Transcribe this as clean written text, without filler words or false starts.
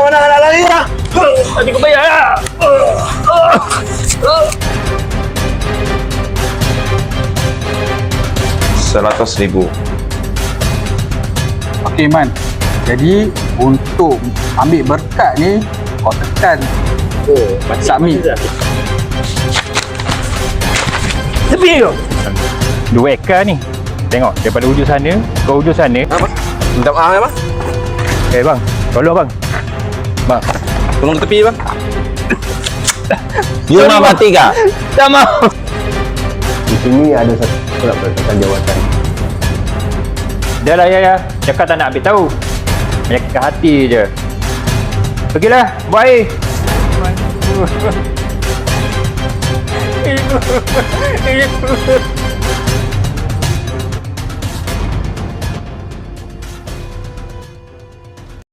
mana nak lari dah? Nanti kau bayar lah. 100,000. Okey Man, jadi untuk ambil berkat ni kau tekan submit. Tepi tu. 2 ekar ni. Tengok daripada hujung sana ke hujung sana. Apa? Minta maaf ya bang. Bang, tolong bang. Bang, Tolong tepi bang. You mau mati kah? tak mau. Di sini ada satu surat perintah jawatan. Dah lah ya. Cakap tak nak ambil tahu. Menyakitkan hati je. Pergilah, buat air. Ibu.